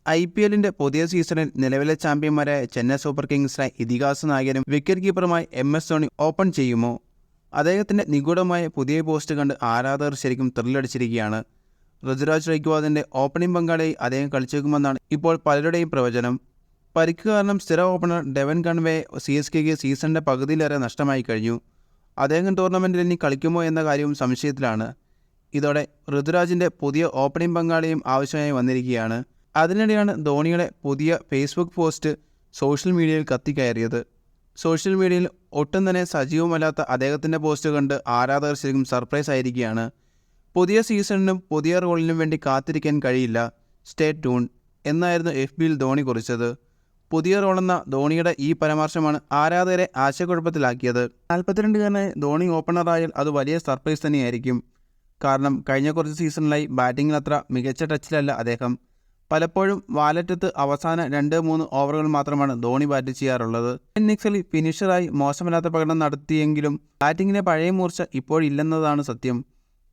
IPLിന്റെ പുതിയ സീസണിൽ നിലവിലെ ചാമ്പ്യന്മാരായ ചെന്നൈ സൂപ്പർ കിങ്സിനായി ഇതിഹാസ നായകനും വിക്കറ്റ് കീപ്പറുമായി MS ധോണി ഓപ്പൺ ചെയ്യുമോ? അദ്ദേഹത്തിന്റെ നിഗൂഢമായ പുതിയ പോസ്റ്റ് കണ്ട് ആരാധകർ ശരിക്കും ത്രില്ലടിച്ചിരിക്കുകയാണ്. ഋതുരാജ് ഗൈക്വാദിന്റെ ഓപ്പണിംഗ് പങ്കാളിയായി അദ്ദേഹം കളിച്ചേക്കുമെന്നാണ് ഇപ്പോൾ പലരുടെയും പ്രവചനം. പരിക്ക് കാരണം സ്ഥിര ഓപ്പണർ ഡെവൻ കൺവേ CSKയ്ക്ക് സീസണിന്റെ പകുതിയിലേറെ നഷ്ടമായി കഴിഞ്ഞു. അദ്ദേഹം ടൂർണമെന്റിൽ ഇനി കളിക്കുമോ എന്ന കാര്യവും സംശയത്തിലാണ്. ഇതോടെ ഋതുരാജിന്റെ പുതിയ ഓപ്പണിംഗ് പങ്കാളിയും ആവശ്യമായി വന്നിരിക്കുകയാണ്. അതിനിടെയാണ് ധോണിയുടെ പുതിയ ഫേസ്ബുക്ക് പോസ്റ്റ് സോഷ്യൽ മീഡിയയിൽ കത്തിക്കയറിയത്. സോഷ്യൽ മീഡിയയിൽ ഒട്ടും തന്നെ സജീവമല്ലാത്ത അദ്ദേഹത്തിൻ്റെ പോസ്റ്റ് കണ്ട് ആരാധകർ ശരിക്കും സർപ്രൈസ് ആയിരിക്കുകയാണ്. പുതിയ സീസണിനും പുതിയ റോളിനും വേണ്ടി കാത്തിരിക്കാൻ കഴിയില്ല, സ്റ്റേ ട്യൂൺ എന്നായിരുന്നു FBയിൽ ധോണി കുറിച്ചത്. പുതിയ റോളെന്ന ധോണിയുടെ ഈ പരാമർശമാണ് ആരാധകരെ ആശയക്കുഴപ്പത്തിലാക്കിയത്. 42കാരനായ ധോണി ഓപ്പണറായാൽ അത് വലിയ സർപ്രൈസ് തന്നെയായിരിക്കും. കാരണം കഴിഞ്ഞ കുറച്ച് സീസണിലായി ബാറ്റിങ്ങിൽ അത്ര മികച്ച ടച്ചിലല്ല അദ്ദേഹം. പലപ്പോഴും വാലറ്റത്ത് അവസാന 2-3 ഓവറുകൾ മാത്രമാണ് ധോണി ബാറ്റ് ചെയ്യാറുള്ളത്. ഇന്നിംഗ്സിൽ ഫിനിഷറായി മോശമല്ലാത്ത പ്രകടനം നടത്തിയെങ്കിലും ബാറ്റിങ്ങിലെ പഴയ മൂർച്ച ഇപ്പോഴില്ലെന്നതാണ് സത്യം.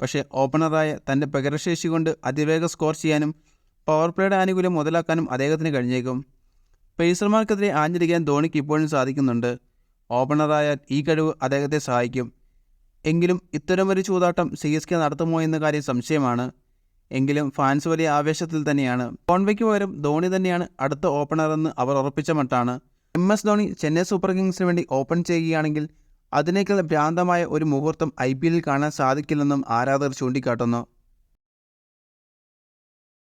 പക്ഷേ ഓപ്പണറായ തൻ്റെ പ്രകടനശേഷി കൊണ്ട് അതിവേഗ സ്കോർ ചെയ്യാനും പവർ പ്ലേയുടെ ആനുകൂല്യം മുതലാക്കാനും അദ്ദേഹത്തിന് കഴിഞ്ഞേക്കും. പേസർമാർക്കെതിരെ ആഞ്ഞടിക്കാൻ ധോണിക്ക് ഇപ്പോഴും സാധിക്കുന്നുണ്ട്. ഓപ്പണറായാൽ ഈ കഴിവ് അദ്ദേഹത്തെ സഹായിക്കും. എങ്കിലും ഇത്തരമൊരു ചൂതാട്ടം CSK നടത്തുമോ എന്ന കാര്യം സംശയമാണ്. എങ്കിലും ഫാൻസ് വലിയ ആവേശത്തിൽ തന്നെയാണ്. കോൺവേയ്ക്ക് പകരം ധോണി തന്നെയാണ് അടുത്ത ഓപ്പണറെന്ന് അവർ ഉറപ്പിച്ച മട്ടാണ്. MS ധോണി ചെന്നൈ സൂപ്പർ കിങ്സിന് വേണ്ടി ഓപ്പൺ ചെയ്യുകയാണെങ്കിൽ അതിനേക്കാൾ ഭ്രാന്തമായ ഒരു മുഹൂർത്തം IPLിൽ കാണാൻ സാധിക്കില്ലെന്നും ആരാധകർ ചൂണ്ടിക്കാട്ടുന്നു.